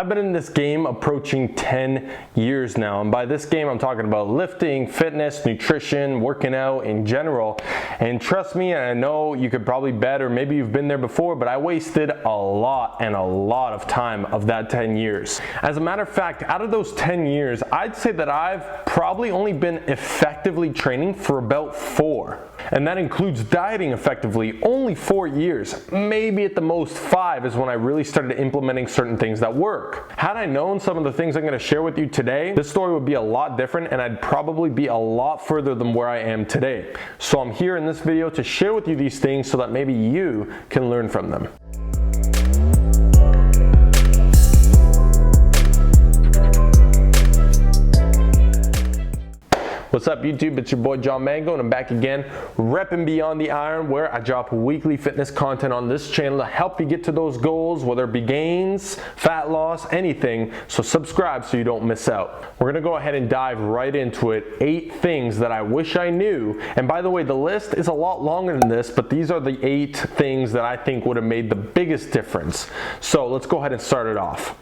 I've been in this game approaching 10 years now, and by this game I'm talking about lifting, fitness, nutrition, working out in general. And trust me, I know you could probably bet, or maybe you've been there before, but I wasted a lot of time of that 10 years. As a matter of fact, out of those 10 years, I'd say that I've probably only been effectively training for about 4. And that includes dieting effectively, only 4 years. Maybe at the most 5 is when I really started implementing certain things that work. Had I known some of the things I'm going to share with you today, this story would be a lot different and I'd probably be a lot further than where I am today. So I'm here in this video to share with you these things so that maybe you can learn from them. What's up YouTube, it's your boy John Mango and I'm back again, repping Beyond the Iron, where I drop weekly fitness content on this channel to help you get to those goals, whether it be gains, fat loss, anything. So subscribe so you don't miss out. We're gonna go ahead and dive right into it. 8 things that I wish I knew. And by the way, the list is a lot longer than this, but these are the 8 things that I think would have made the biggest difference. So let's go ahead and start it off.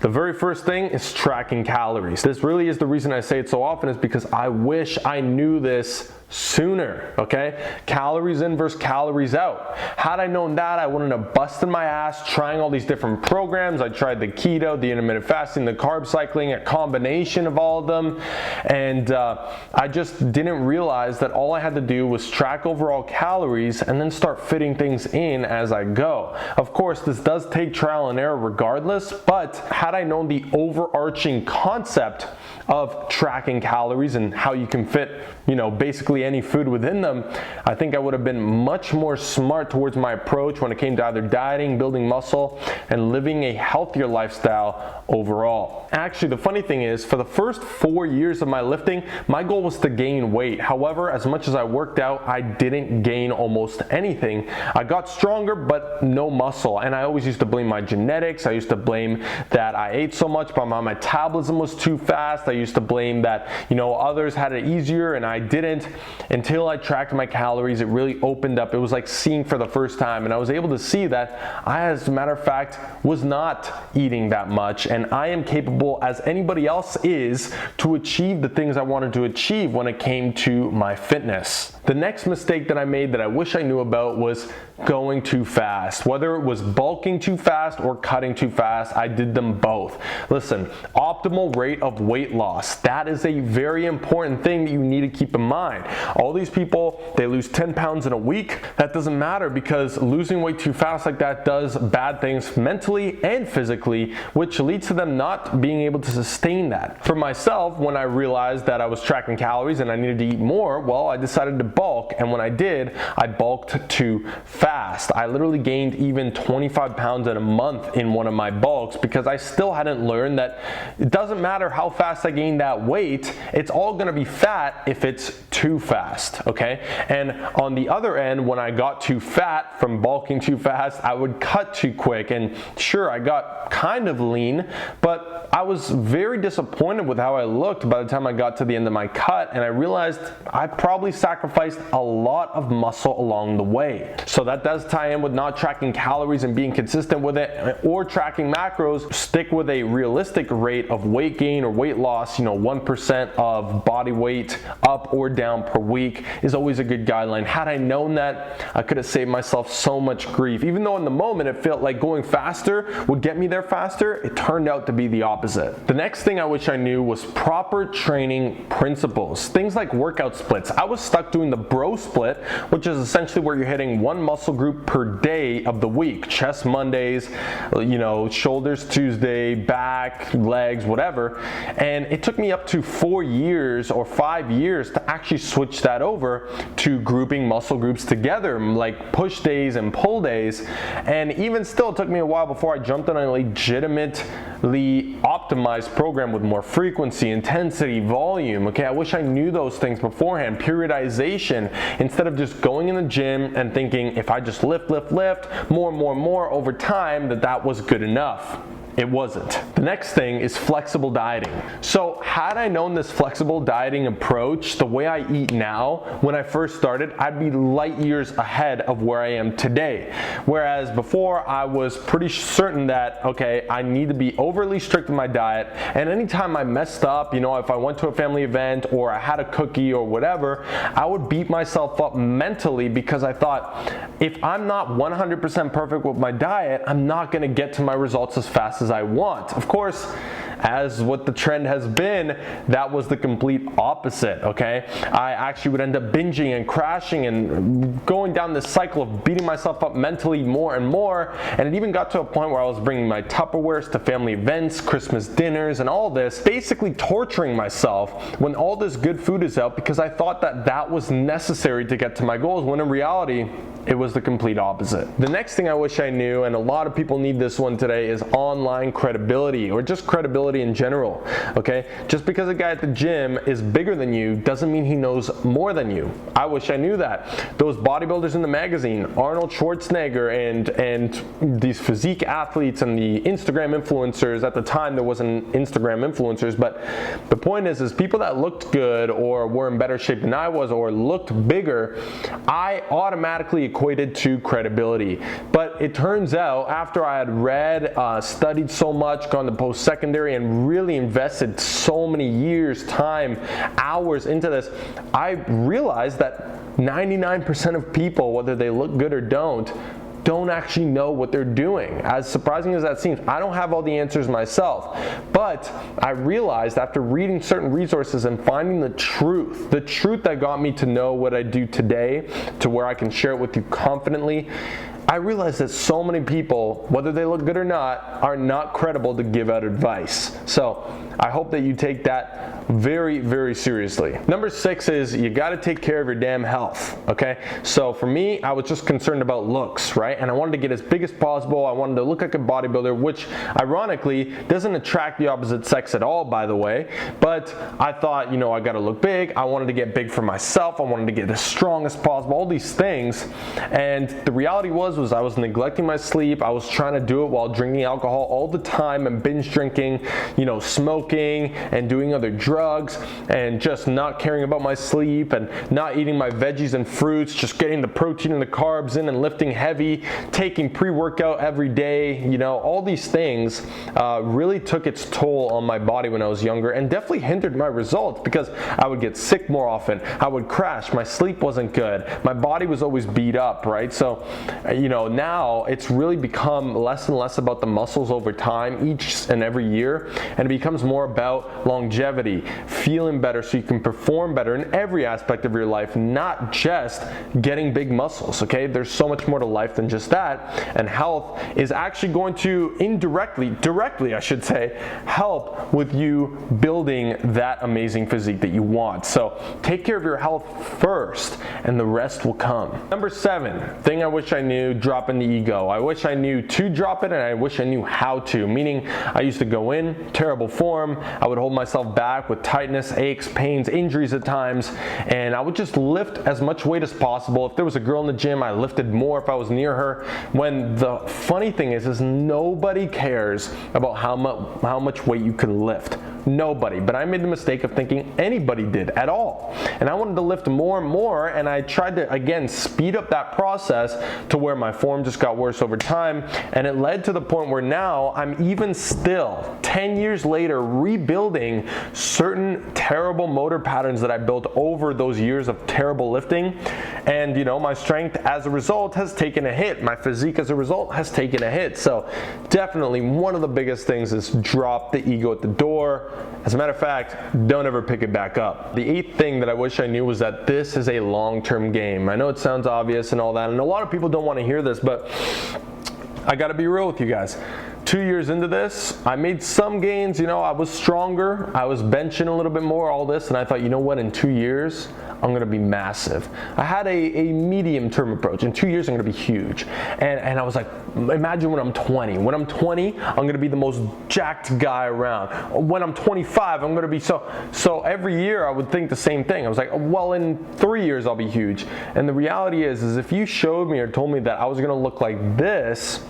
The very first thing is tracking calories. This really is the reason I say it so often, is because I wish I knew this sooner, okay? Calories in versus calories out. Had I known that, I wouldn't have busted my ass trying all these different programs. I tried the keto, the intermittent fasting, the carb cycling, a combination of all of them, and I just didn't realize that all I had to do was track overall calories and then start fitting things in as I go. Of course, this does take trial and error regardless, but had I known the overarching concept of tracking calories and how you can fit, basically any food within them, I think I would have been much more smart towards my approach when it came to either dieting, building muscle, and living a healthier lifestyle overall. Actually, the funny thing is, for the first 4 years of my lifting, my goal was to gain weight. However, as much as I worked out, I didn't gain almost anything. I got stronger, but no muscle. And I always used to blame my genetics. I used to blame that I ate so much, but my metabolism was too fast. I used to blame that, others had it easier and I didn't. Until I tracked my calories, it really opened up. It was like seeing for the first time, and I was able to see that I, as a matter of fact, was not eating that much, and I am capable, as anybody else is, to achieve the things I wanted to achieve when it came to my fitness. The next mistake that I made that I wish I knew about was going too fast. Whether it was bulking too fast or cutting too fast, I did them both. Listen, optimal rate of weight loss, that is a very important thing that you need to keep in mind. All these people, they lose 10 pounds in a week. That doesn't matter, because losing weight too fast like that does bad things mentally and physically, which leads to them not being able to sustain that. For myself, when I realized that I was tracking calories and I needed to eat more, well, I decided to bulk, and when I did, I bulked too fast. I literally gained even 25 pounds in a month in one of my bulks, because I still hadn't learned that it doesn't matter how fast I gain that weight, it's all gonna be fat if it's too fast, okay? And on the other end, when I got too fat from bulking too fast, I would cut too quick, and sure, I got kind of lean, but I was very disappointed with how I looked by the time I got to the end of my cut, and I realized I probably sacrificed a lot of muscle along the way. So that does tie in with not tracking calories and being consistent with it, or tracking macros. Stick with a realistic rate of weight gain or weight loss. 1% of body weight up or down per week is always a good guideline. Had I known that, I could have saved myself so much grief. Even though in the moment it felt like going faster would get me there faster, it turned out to be the opposite. The next thing I wish I knew was proper training principles. Things like workout splits. I was stuck doing the bro split, which is essentially where you're hitting one muscle group per day of the week. Chest Mondays, shoulders Tuesday, back, legs, whatever. And it took me up to 4 years or 5 years to actually switch that over to grouping muscle groups together, like push days and pull days. And even still, it took me a while before I jumped on a legitimately optimized program with more frequency, intensity, volume. Okay, I wish I knew those things beforehand. Periodization, instead of just going in the gym and thinking if I just lift more over time, that was good enough. It wasn't. The next thing is flexible dieting. So had I known this flexible dieting approach, the way I eat now, when I first started, I'd be light years ahead of where I am today. Whereas before, I was pretty certain that, okay, I need to be overly strict with my diet, and anytime I messed up, you know, if I went to a family event or I had a cookie or whatever, I would beat myself up mentally because I thought, if I'm not 100% perfect with my diet, I'm not gonna get to my results as fast as I want. Of course, as what the trend has been, that was the complete opposite, okay? I actually would end up binging and crashing and going down this cycle of beating myself up mentally more and more, and it even got to a point where I was bringing my Tupperwares to family events, Christmas dinners, and all this, basically torturing myself when all this good food is out because I thought that that was necessary to get to my goals, when in reality, it was the complete opposite. The next thing I wish I knew, and a lot of people need this one today, is online credibility, or just credibility in general, okay? Just because a guy at the gym is bigger than you doesn't mean he knows more than you. I wish I knew that. Those bodybuilders in the magazine, Arnold Schwarzenegger and these physique athletes and the Instagram influencers, at the time there wasn't Instagram influencers, but the point is people that looked good or were in better shape than I was or looked bigger, I automatically equated to credibility. But it turns out, after I had read, studied so much, gone to post-secondary, and really invested so many years, time, hours into this, I realized that 99% of people, whether they look good or don't actually know what they're doing. As surprising as that seems, I don't have all the answers myself, but I realized after reading certain resources and finding the truth that got me to know what I do today, to where I can share it with you confidently, I realized that so many people, whether they look good or not, are not credible to give out advice. So I hope that you take that very, very seriously. Number 6 is you gotta take care of your damn health, okay? So for me, I was just concerned about looks, right? And I wanted to get as big as possible. I wanted to look like a bodybuilder, which ironically doesn't attract the opposite sex at all, by the way. But I thought, you know, I gotta look big. I wanted to get big for myself. I wanted to get as strong as possible, all these things. And the reality was I was neglecting my sleep. I was trying to do it while drinking alcohol all the time and binge drinking, you know, smoking and doing other drugs, and just not caring about my sleep and not eating my veggies and fruits, just getting the protein and the carbs in and lifting heavy, taking pre-workout every day. You know, all these things really took its toll on my body when I was younger, and definitely hindered my results because I would get sick more often. I would crash. My sleep wasn't good. My body was always beat up, right? So, you know, now it's really become less and less about the muscles over time, each and every year, and it becomes more about longevity, feeling better so you can perform better in every aspect of your life, not just getting big muscles, okay? There's so much more to life than just that, and health is actually going to directly I should say, help with you building that amazing physique that you want. So take care of your health first, and the rest will come. Number 7, thing I wish I knew, dropping the ego. I wish I knew to drop it, and I wish I knew how to, meaning I used to go in terrible form. I would hold myself back with tightness, aches, pains, injuries at times, and I would just lift as much weight as possible. If there was a girl in the gym, I lifted more if I was near her, when the funny thing is nobody cares about how much weight you can lift. Nobody. But I made the mistake of thinking anybody did at all. And I wanted to lift more and more, and I tried to, again, speed up that process to where my form just got worse over time, and it led to the point where now I'm even still, 10 years later, rebuilding certain terrible motor patterns that I built over those years of terrible lifting. And, you know, my strength as a result has taken a hit. My physique as a result has taken a hit. So definitely one of the biggest things is drop the ego at the door. As a matter of fact, don't ever pick it back up. The 8th thing that I wish I knew was that this is a long-term game. I know it sounds obvious and all that, and a lot of people don't want to hear this, but I gotta be real with you guys. 2 years into this, I made some gains. You know, I was stronger, I was benching a little bit more, all this, and I thought, you know what, in 2 years, I'm gonna be massive. I had a medium-term approach. In 2 years, I'm gonna be huge. And I was like, imagine when I'm 20. When I'm 20, I'm gonna be the most jacked guy around. When I'm 25, I'm gonna be so every year I would think the same thing. I was like, well, in 3 years, I'll be huge. And the reality is if you showed me or told me that I was gonna look like this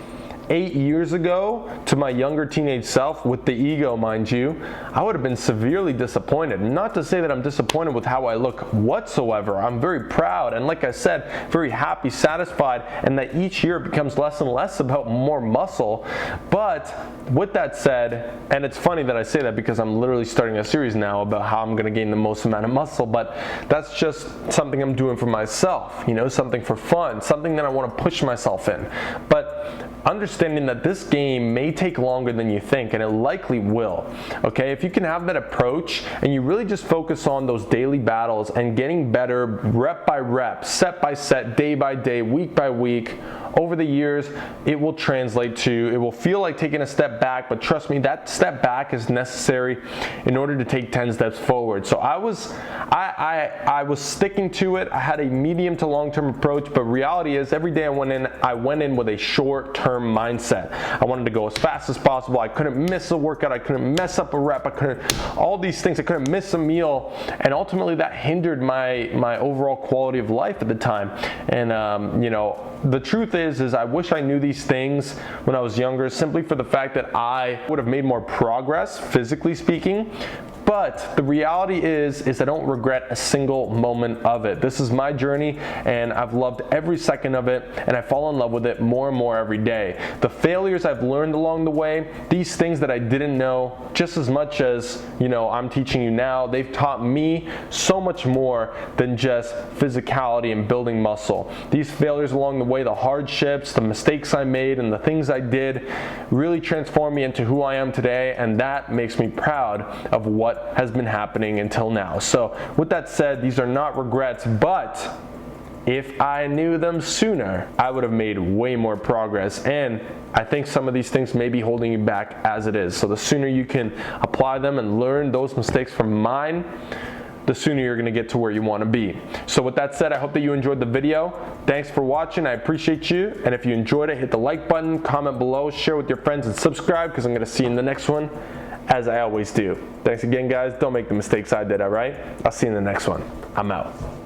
8 years ago to my younger teenage self, with the ego, mind you, I would have been severely disappointed. Not to say that I'm disappointed with how I look whatsoever. I'm very proud and, like I said, very happy, satisfied, and that each year it becomes less and less about more muscle. But with that said, and it's funny that I say that because I'm literally starting a series now about how I'm going to gain the most amount of muscle, but that's just something I'm doing for myself, you know, something for fun, something that I want to push myself in. But understanding that this game may take longer than you think, and it likely will, okay? If you can have that approach and you really just focus on those daily battles and getting better rep by rep, set by set, day by day, week by week, over the years, it will translate to, it will feel like taking a step back, but trust me, that step back is necessary in order to take 10 steps forward. So I was sticking to it. I had a medium to long-term approach, but reality is every day I went in with a short-term mindset. I wanted to go as fast as possible. I couldn't miss a workout. I couldn't mess up a rep. I couldn't, all these things. I couldn't miss a meal, and ultimately that hindered my overall quality of life at the time. And you know, the truth is I wish I knew these things when I was younger, simply for the fact that I would have made more progress, physically speaking. But the reality is I don't regret a single moment of it. This is my journey, and I've loved every second of it, and I fall in love with it more and more every day. The failures I've learned along the way, these things that I didn't know, just as much as, you know, I'm teaching you now, they've taught me so much more than just physicality and building muscle. These failures along the way, the hardships, the mistakes I made, and the things I did really transformed me into who I am today, and that makes me proud of what has been happening until now. So with that said, these are not regrets, but if I knew them sooner, I would have made way more progress. And I think some of these things may be holding you back as it is. So the sooner you can apply them and learn those mistakes from mine, the sooner you're going to get to where you want to be. So with that said, I hope that you enjoyed the video. Thanks for watching. I appreciate you. And if you enjoyed it, hit the like button, comment below, share with your friends, and subscribe, because I'm going to see you in the next one, as I always do. Thanks again, guys. Don't make the mistakes I did, all right? I'll see you in the next one. I'm out.